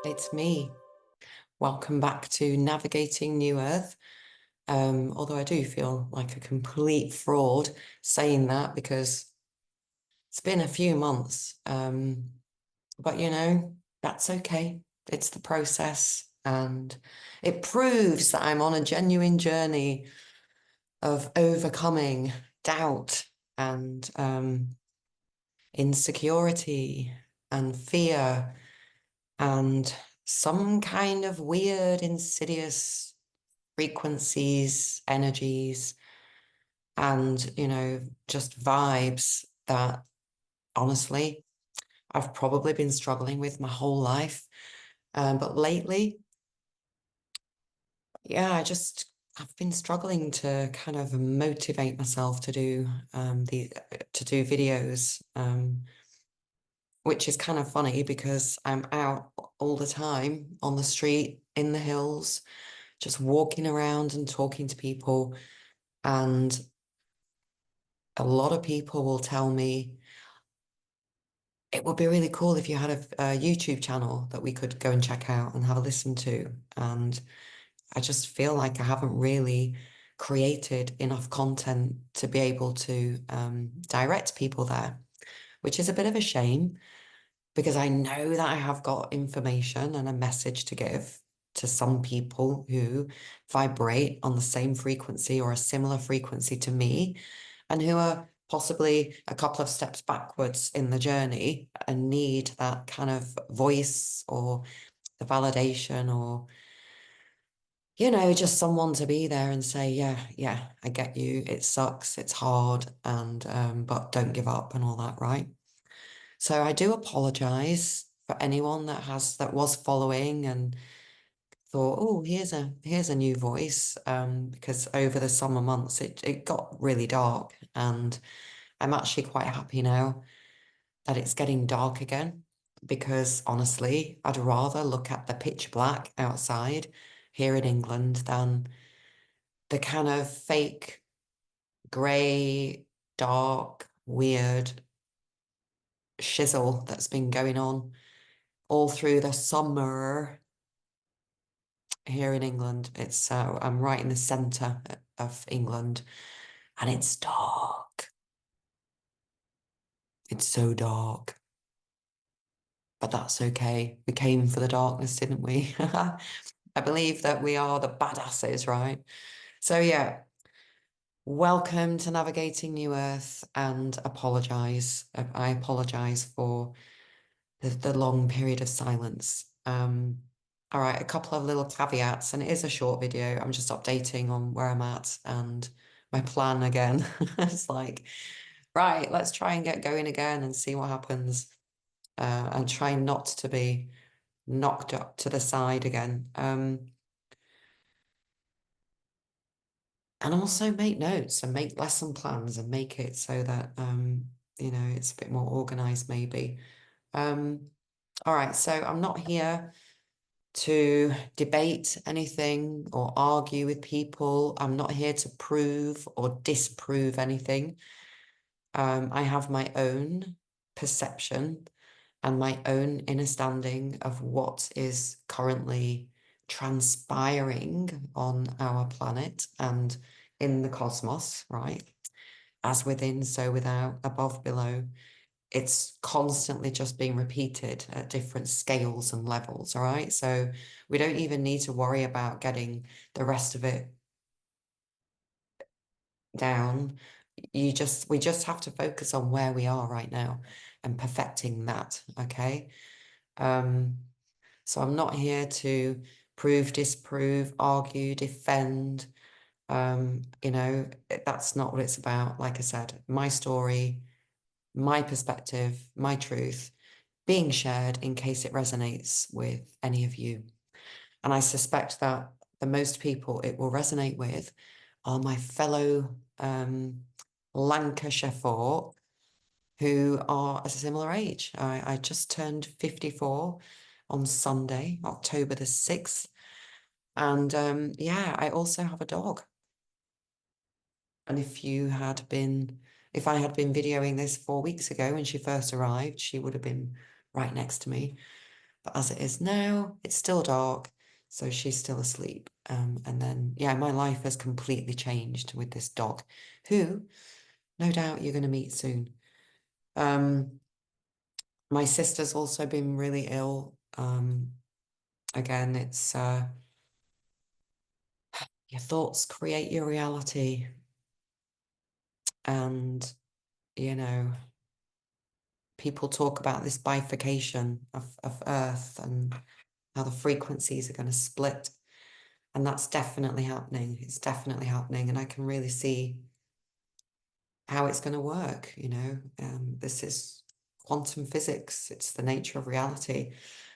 it's me. Welcome back to Navigating New Earth. Although I do feel like a complete fraud saying that because it's been a few months. But that's okay. It's the process, and it proves that I'm on a genuine journey of overcoming doubt and insecurity and fear and some kind of weird, insidious frequencies, energies, and, just vibes that honestly I've probably been struggling with my whole life. But lately, yeah, I've been struggling to kind of motivate myself to do videos, which is kind of funny because I'm out all the time on the street, in the hills, just walking around and talking to people. And a lot of people will tell me it would be really cool if you had a YouTube channel that we could go and check out and have a listen to. And I just feel like I haven't really created enough content to be able to direct people there, which is a bit of a shame because I know that I have got information and a message to give to some people who vibrate on the same frequency or a similar frequency to me, and who are possibly a couple of steps backwards in the journey and need that kind of voice or the validation or, just someone to be there and say, yeah, yeah, I get you. It sucks. It's hard. And, but don't give up and all that, right? So I do apologize for anyone that was following and thought, oh, here's a new voice. Because over the summer months it got really dark, and I'm actually quite happy now that it's getting dark again. Because honestly, I'd rather look at the pitch black outside here in England than the kind of fake grey, dark, weird shizzle that's been going on all through the summer here in England. I'm right in the center of England, and it's dark. It's so dark, but that's okay. We came for the darkness, didn't we? I believe that we are the badasses, right? So yeah, welcome to Navigating New Earth, and apologize. I apologize for the long period of silence. All right, a couple of little caveats, and it is a short video. I'm just updating on where I'm at and my plan again. It's like, right, let's try and get going again and see what happens. And try not to be knocked up to the side again. And also make notes and make lesson plans and make it so that it's a bit more organized maybe. Um, all right, so I'm not here to debate anything or argue with people. I'm not here to prove or disprove anything. I have my own perception and my own understanding of what is currently transpiring on our planet and in the cosmos, right? As within, so without, above, below. It's constantly just being repeated at different scales and levels, all right? So we don't even need to worry about getting the rest of it down. We just have to focus on where we are right now and perfecting that, okay? Um, so I'm not here to prove, disprove, argue, defend. That's not what it's about. Like I said, my story, my perspective, my truth being shared in case it resonates with any of you. And I suspect that the most people it will resonate with are my fellow Lancashire folk who are at a similar age. I just turned 54 on Sunday, October the 6th. And yeah, I also have a dog. And if I had been videoing this 4 weeks ago when she first arrived, she would have been right next to me. But as it is now, it's still dark, so she's still asleep. And then, yeah, my life has completely changed with this dog, who no doubt you're going to meet soon. Um, my sister's also been really ill. Again, it's your thoughts create your reality. And, you know, people talk about this bifurcation of Earth and how the frequencies are going to split. And that's definitely happening. It's definitely happening. And I can really see how it's going to work, you know. This is quantum physics. It's the nature of reality.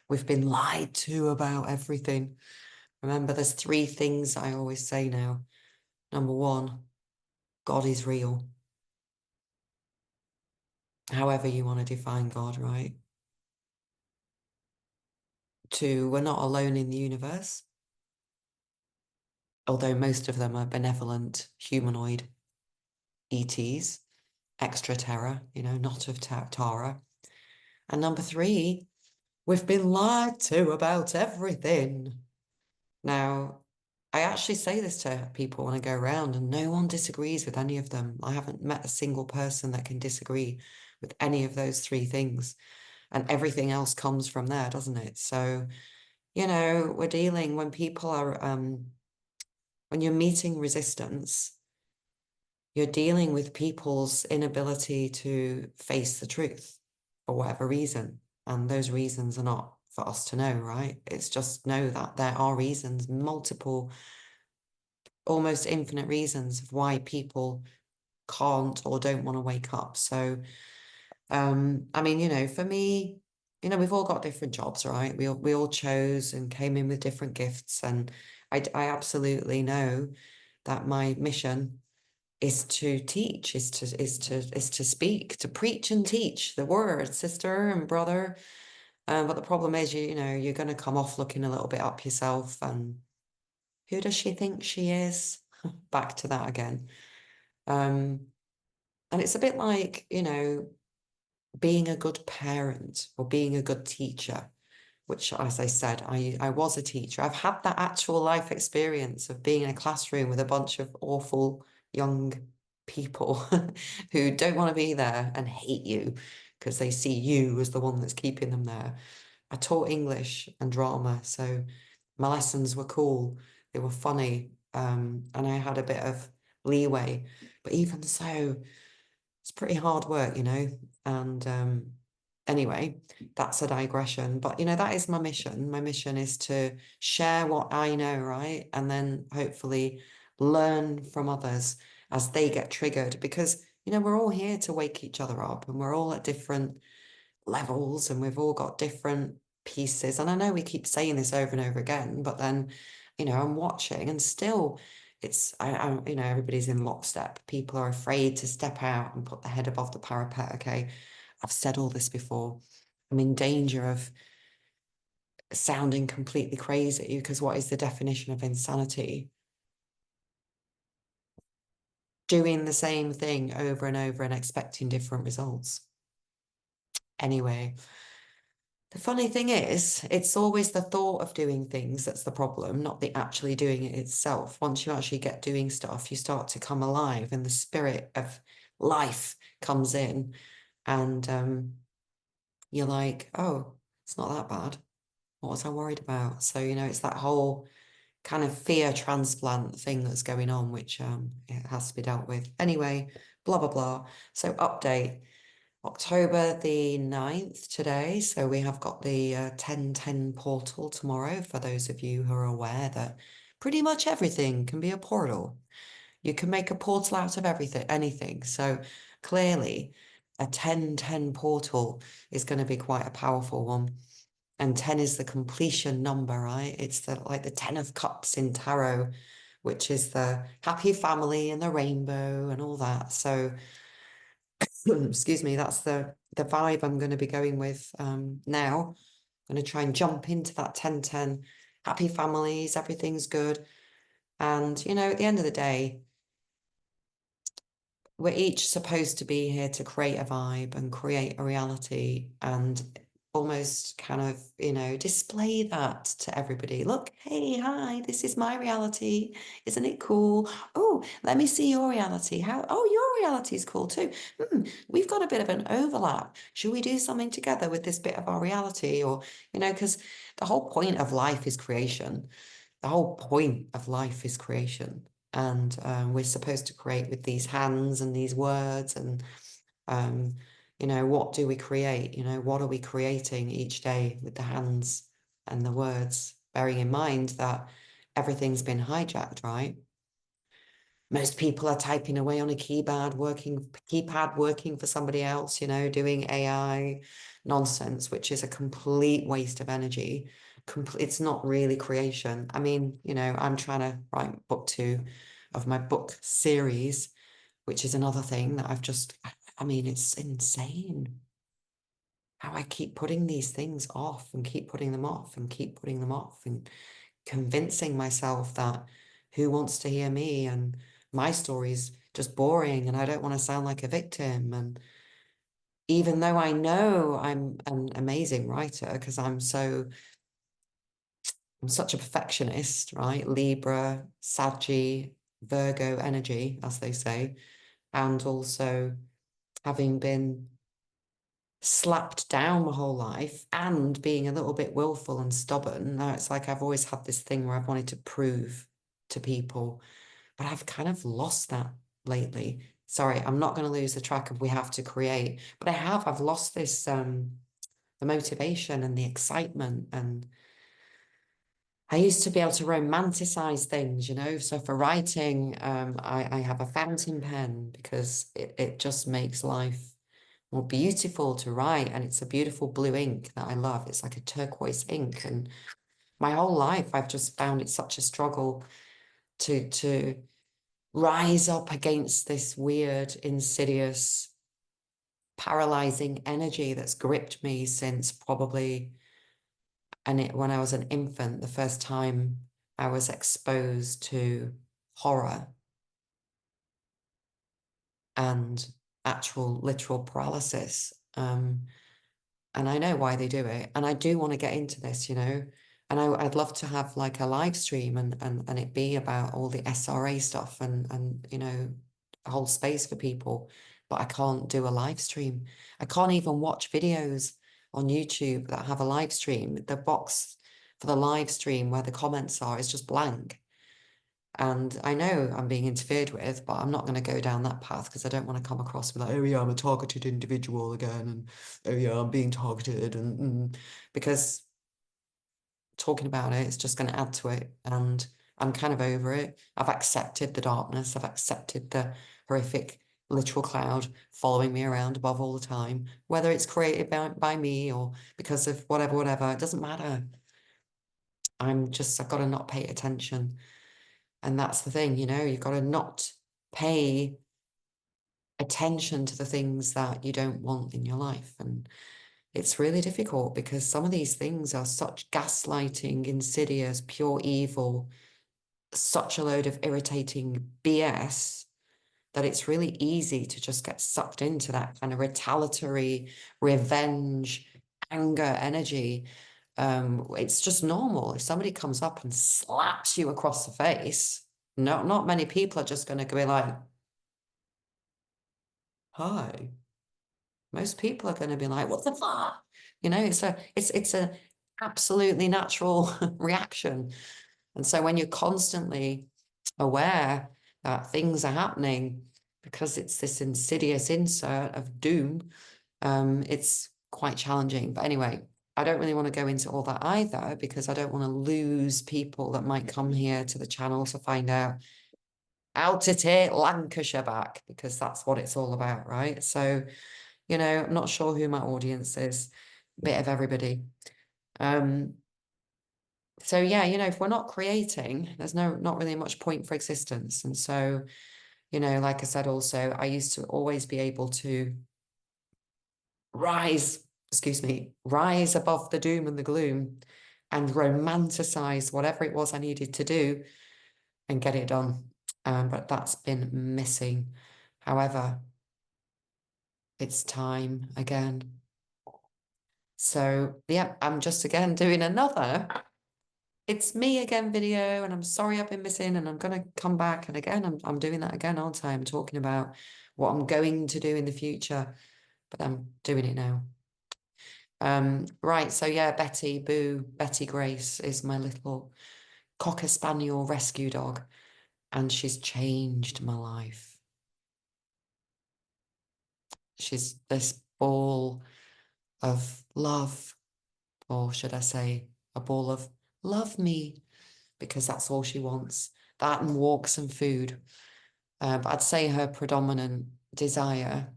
We've been lied to about everything. Remember, there's three things I always say now. Number one, God is real. However you want to define God, right? Two, we're not alone in the universe, although most of them are benevolent humanoid ETs, extra terror, you know, not of Tara. And number three, we've been lied to about everything. Now, I actually say this to people when I go around, and no one disagrees with any of them. I haven't met a single person that can disagree with any of those three things. And everything else comes from there, doesn't it? So, you know, we're dealing when people are, when you're meeting resistance, you're dealing with people's inability to face the truth for whatever reason. And those reasons are not for us to know, right? It's just know that there are reasons, multiple, almost infinite reasons of why people can't or don't want to wake up. So, I mean, you know, for me, you know, we've all got different jobs, right? We all chose and came in with different gifts, and I absolutely know that my mission is to teach, is to speak, to preach and teach the word, sister and brother. But the problem is, you know, you're going to come off looking a little bit up yourself, and who does she think she is? Back to that again. Um, and it's a bit like, you know, being a good parent or being a good teacher, which, as I said, I was a teacher. I've had that actual life experience of being in a classroom with a bunch of awful young people who don't want to be there and hate you because they see you as the one that's keeping them there. I taught English and drama, so my lessons were cool. They were funny, and I had a bit of leeway. But even so, it's pretty hard work, you know. And anyway, that's a digression. But you know, that is my mission. My mission is to share what I know, right? And then hopefully learn from others as they get triggered because you know, we're all here to wake each other up and we're all at different levels and we've all got different pieces. And I know we keep saying this over and over again, but then, you know, I'm watching and still you know, everybody's in lockstep. People are afraid to step out and put their head above the parapet. Okay. I've said all this before. I'm in danger of sounding completely crazy because what is the definition of insanity? Doing the same thing over and over and expecting different results. Anyway, the funny thing is, it's always the thought of doing things that's the problem, not the actually doing it itself. Once you actually get doing stuff, you start to come alive and the spirit of life comes in and you're like, oh, it's not that bad. What was I worried about? So, you know, it's that whole kind of fear transplant thing that's going on, which it has to be dealt with. Anyway, blah, blah, blah. So update. October the 9th today. So we have got the 1010 portal tomorrow for those of you who are aware that pretty much everything can be a portal. You can make a portal out of everything, anything. So clearly a 1010 portal is going to be quite a powerful one. And 10 is the completion number, right? It's the like the 10 of cups in tarot, which is the happy family and the rainbow and all that. So excuse me, that's the vibe I'm going to be going with now. I'm going to try and jump into that 1010. Happy families, everything's good. And, you know, at the end of the day, we're each supposed to be here to create a vibe and create a reality. And almost kind of, display that to everybody. Look, hey, hi, this is my reality. Isn't it cool? Oh, let me see your reality. Your reality is cool too. We've got a bit of an overlap. Should we do something together with this bit of our reality? Or, because the whole point of life is creation. The whole point of life is creation. And we're supposed to create with these hands and these words and um, what do we create? What are we creating each day with the hands and the words, bearing in mind that everything's been hijacked, right? Most people are typing away on a keypad working for somebody else, doing AI nonsense, which is a complete waste of energy. It's not really creation. I mean, I'm trying to write book 2 of my book series, which is another thing that I mean, it's insane how I keep putting these things off and keep putting them off and keep putting them off and convincing myself that who wants to hear me and my story's just boring and I don't want to sound like a victim. And even though I know I'm an amazing writer because I'm such a perfectionist, right? Libra, Saggy, Virgo energy, as they say, and also having been slapped down my whole life and being a little bit willful and stubborn. Now it's like I've always had this thing where I've wanted to prove to people, but I've kind of lost that lately. Sorry, I'm not going to lose the track of we have to create, but I've lost this the motivation and the excitement. And I used to be able to romanticize things, So for writing, I have a fountain pen because it just makes life more beautiful to write. And it's a beautiful blue ink that I love. It's like a turquoise ink. And my whole life, I've just found it such a struggle to rise up against this weird, insidious, paralyzing energy that's gripped me since probably, when I was an infant, the first time I was exposed to horror and actual literal paralysis. And I know why they do it. And I do want to get into this, and I'd love to have like a live stream and it be about all the SRA stuff and hold space for people. But I can't do a live stream. I can't even watch videos on YouTube that have a live stream. The box for the live stream where the comments are is just blank. And I know I'm being interfered with, but I'm not going to go down that path because I don't want to come across with like, oh yeah, I'm a targeted individual again, and oh yeah, I'm being targeted, and because talking about it, it's just going to add to it. And I'm kind of over it. I've accepted the darkness. I've accepted the horrific literal cloud following me around above all the time, whether it's created by me or because of whatever, it doesn't matter. I've got to not pay attention. And that's the thing, you've got to not pay attention to the things that you don't want in your life. And it's really difficult because some of these things are such gaslighting, insidious, pure evil, such a load of irritating BS that it's really easy to just get sucked into that kind of retaliatory revenge, anger energy. It's just normal. If somebody comes up and slaps you across the face, not many people are just going to be like, hi. Most people are going to be like, what the fuck? It's a absolutely natural reaction. And so when you're constantly aware that things are happening because it's this insidious insert of doom, it's quite challenging. But anyway, I don't really want to go into all that either because I don't want to lose people that might come here to the channel to find out how to take Lancashire back because that's what it's all about, right? So, I'm not sure who my audience is, bit of everybody. So yeah, if we're not creating, there's not really much point for existence. And so, like I said, also, I used to always be able to rise above the doom and the gloom and romanticize whatever it was I needed to do and get it done. But that's been missing. However, it's time again. So yeah, I'm just again doing another it's me again video, and I'm sorry I've been missing, and I'm gonna come back, and again I'm doing that again, aren't I? I'm talking about what I'm going to do in the future, but I'm doing it now. Right, so yeah, Betty Grace is my little Cocker Spaniel rescue dog, and she's changed my life. She's this ball of love, or should I say, a ball of love me, because that's all she wants. That and walks and food. But I'd say her predominant desire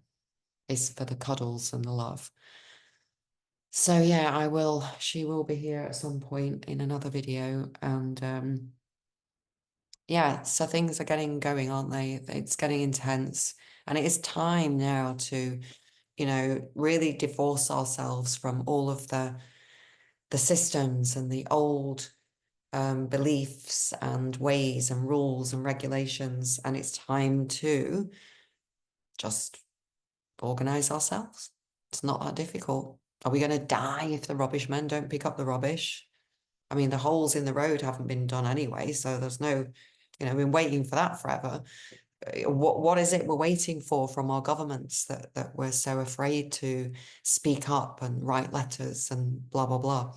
is for the cuddles and the love. So yeah, she will be here at some point in another video. And yeah, so things are getting going, aren't they? It's getting intense. And it is time now to, really divorce ourselves from all of the systems and the old beliefs and ways and rules and regulations. And it's time to just organize ourselves. It's not that difficult. Are we going to die if the rubbish men don't pick up the rubbish? I mean, the holes in the road haven't been done anyway, so there's no, we've been waiting for that forever. What is it we're waiting for from our governments that we're so afraid to speak up and write letters and blah blah blah?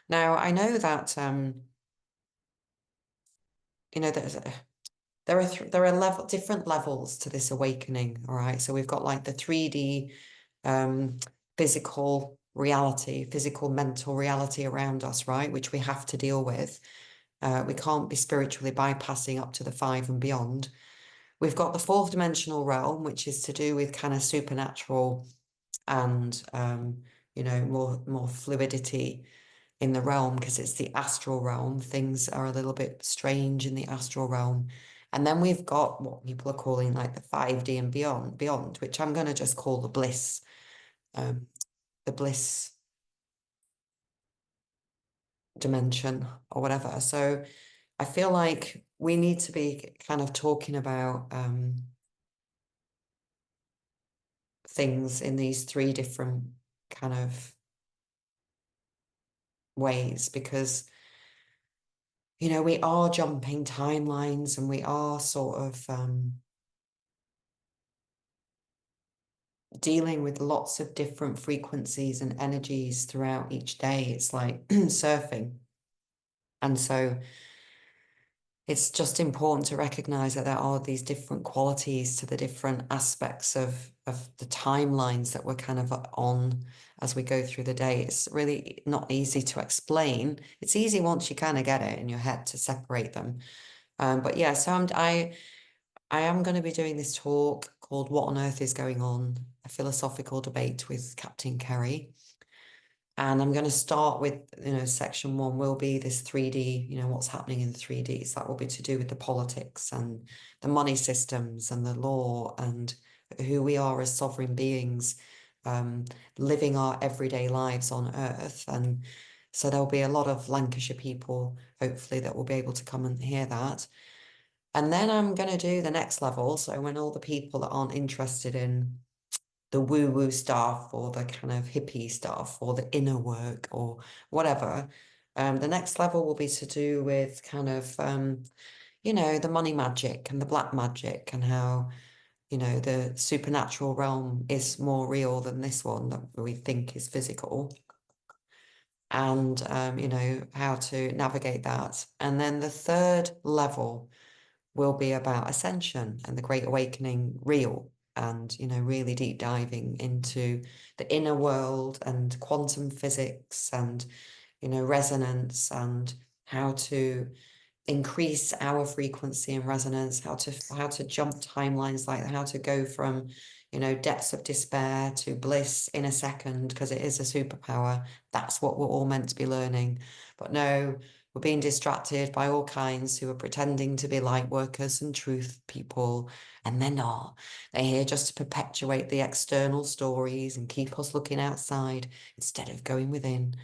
Now, I know that there's there are different levels to this awakening, all right? So we've got like the 3D um, physical mental reality around us, right? Which we have to deal with. We can't be spiritually bypassing up to the five and beyond. We've got the fourth dimensional realm, which is to do with kind of supernatural and more fluidity in the realm, because it's the astral realm. Things are a little bit strange in the astral realm. And then we've got what people are calling like the 5D and beyond, which I'm going to just call um, the bliss dimension or whatever. So I feel like we need to be kind of talking about things in these three different kind of ways, because we are jumping timelines, and we are sort of dealing with lots of different frequencies and energies throughout each day. It's like surfing. And so it's just important to recognize that there are these different qualities to the different aspects of the timelines that we're kind of on as we go through the day. It's really not easy to explain. It's easy once you kind of get it in your head to separate them. But yeah, so I am going to be doing this talk called What on Earth is Going On? A philosophical debate with Captain Kerry. And I'm going to start with, section one will be this 3D, what's happening in the 3Ds. That will be to do with the politics and the money systems and the law and who we are as sovereign beings, um, living our everyday lives on Earth. And so there'll be a lot of Lancashire people, hopefully, that will be able to come and hear that. And then I'm going to do the next level. So when all the people that aren't interested in the woo-woo stuff or the kind of hippie stuff or the inner work or whatever, the next level will be to do with kind of, the money magic and the black magic, and how, the supernatural realm is more real than this one that we think is physical. And, how to navigate that. And then the third level will be about ascension and the Great Awakening real, and, really deep diving into the inner world and quantum physics and, resonance, and how to increase our frequency and resonance, how to jump timelines, like how to go from, depths of despair to bliss in a second, because it is a superpower. That's what we're all meant to be learning. But no, we're being distracted by all kinds who are pretending to be light workers and truth people, and they're not. They're here just to perpetuate the external stories and keep us looking outside instead of going within.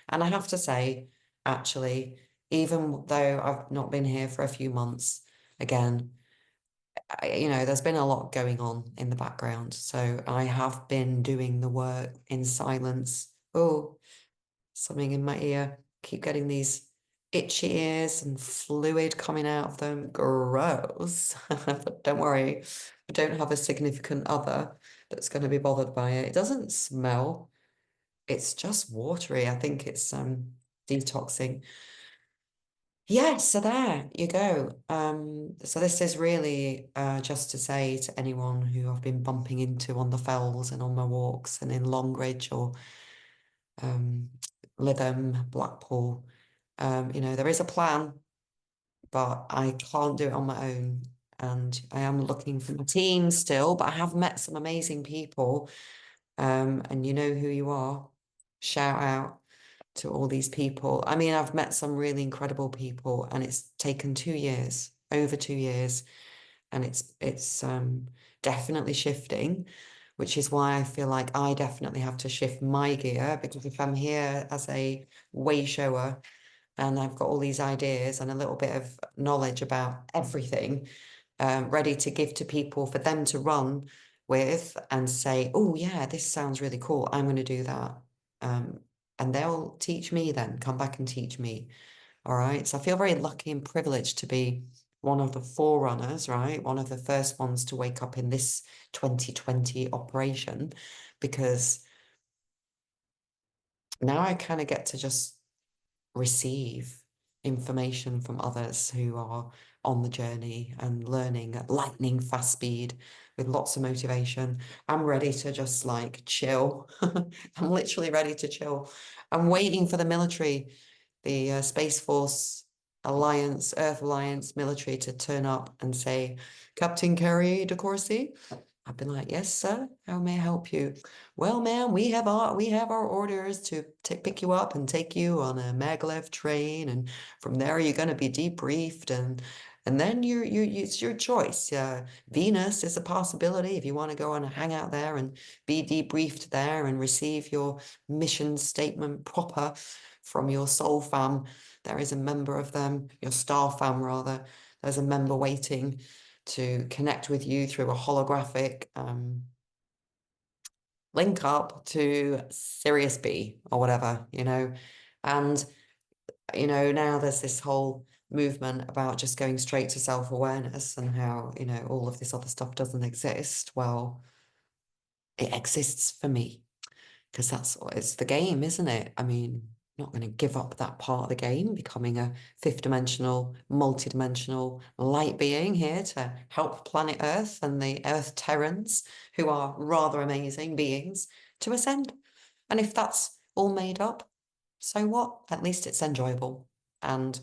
And I have to say, actually, even though I've not been here for a few months, again, there's been a lot going on in the background. So I have been doing the work in silence Oh, something in my ear. Keep getting these itchy ears and fluid coming out of them. Gross. But don't worry, I don't have a significant other that's going to be bothered by it. It doesn't smell. It's just watery. I think it's detoxing. Yeah, so there you go. So this is really just to say to anyone who I've been bumping into on the fells and on my walks and in Longridge or um, Lytham, Blackpool, there is a plan, but I can't do it on my own. And I am looking for my team still, but I have met some amazing people. And you know who you are. Shout out to all these people. I mean, I've met some really incredible people, and it's taken 2 years, over 2 years, and it's definitely shifting, which is why I feel like I definitely have to shift my gear because if I'm here as a way shower and I've got all these ideas and a little bit of knowledge about everything, ready to give to people for them to run with and say, oh, yeah, this sounds really cool. I'm going to do that. Um, and they'll teach me then, come back and teach me. All right. So I feel very lucky and privileged to be one of the forerunners, right? One of the first ones to wake up in this 2020 operation because now I kind of get to just receive information from others who are on the journey and learning at lightning fast speed with lots of motivation. I'm ready to just like chill. I'm literally ready to chill. I'm waiting for the military, the Space Force Alliance, Earth Alliance military to turn up and say, Captain Kerry de Courcy. I've been like, yes, sir. How may I help you? Well, ma'am, we have our orders to pick you up and take you on a maglev train, and from there you're going to be debriefed, and then it's your choice. Venus is a possibility if you want to go and hang out there and be debriefed there and receive your mission statement proper from your soul fam. There is a member of them, your star fam rather. There's a member waiting to connect with you through a holographic link up to Sirius B or whatever. And, now there's this whole movement about just going straight to self-awareness and how, all of this other stuff doesn't exist. Well, it exists for me because it's the game, isn't it? I mean, not going to give up that part of the game, becoming a fifth dimensional, multi-dimensional light being here to help planet Earth and the Earth Terrans, who are rather amazing beings, to ascend. And if that's all made up, so what? At least it's enjoyable. And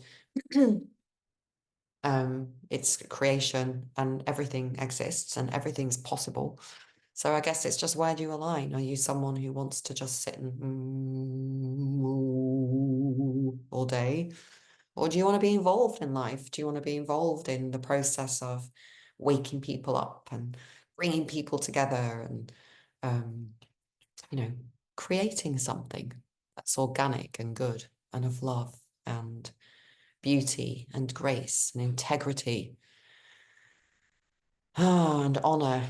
it's creation and everything exists and everything's possible. So I guess it's just where do you align? Are you someone who wants to just sit and all day? Or do you want to be involved in life? Do you want to be involved in the process of waking people up and bringing people together and, um, you know, creating something that's organic and good and of love and beauty and grace and integrity, and honor,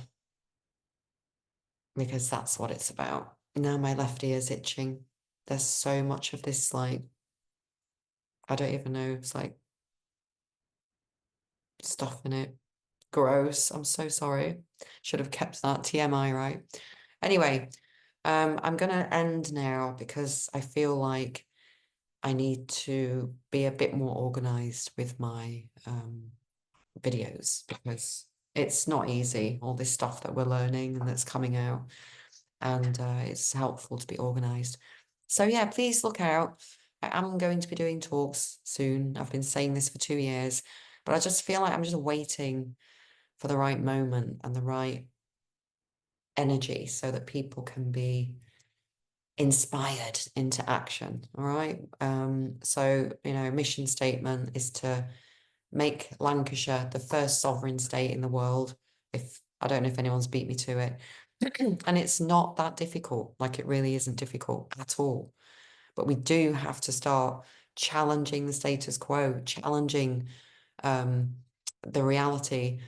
because that's what it's about. Now my left ear's itching. There's so much of this, like, I don't even know, it's like stuff in it. Gross. I'm so sorry. Should have kept that TMI, right? Anyway, I'm gonna end now because I feel like I need to be a bit more organized with my videos because it's not easy, all this stuff that we're learning and that's coming out. And it's helpful to be organized. So yeah, please look out. I am going to be doing talks soon. I've been saying this for 2 years, but I just feel like I'm just waiting for the right moment and the right energy so that people can be inspired into action. All right. So, mission statement is to make Lancashire the first sovereign state in the world. If I don't know if anyone's beat me to it. And it's not that difficult. Like it really isn't difficult at all. But we do have to start challenging the status quo, challenging um, the reality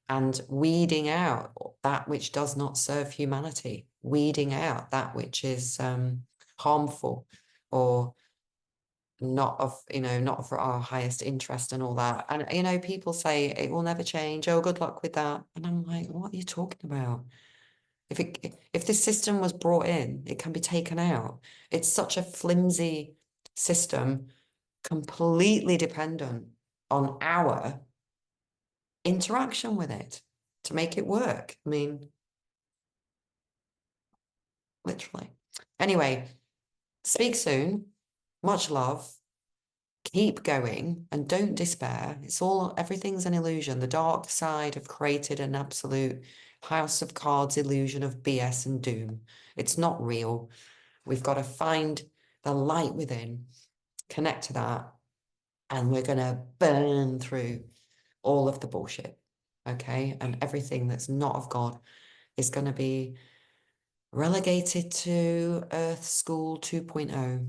and weeding out that which does not serve humanity, weeding out that which is harmful or not of, not for our highest interest and all that. And, people say it will never change. Oh, good luck with that. And I'm like, what are you talking about? If this system was brought in, it can be taken out. It's such a flimsy system, completely dependent on our interaction with it to make it work. I mean, literally. Anyway, speak soon. Much love. Keep going and don't despair. Everything's an illusion. The dark side have created an absolute house of cards illusion of BS and doom. It's not real. We've got to find the light within, connect to that, and we're going to burn through all of the bullshit. Okay. And everything that's not of God is going to be relegated to Earth School 2.0.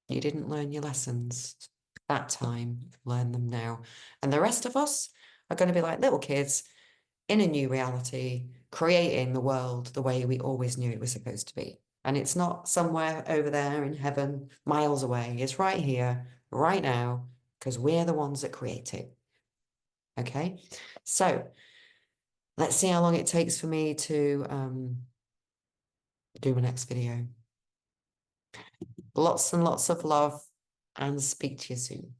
You didn't learn your lessons that time, learn them now. And the rest of us are going to be like little kids in a new reality, creating the world the way we always knew it was supposed to be. And it's not somewhere over there in heaven, miles away. It's right here, right now, because we're the ones that create it. Okay? So let's see how long it takes for me to do my next video. Lots and lots of love, and speak to you soon.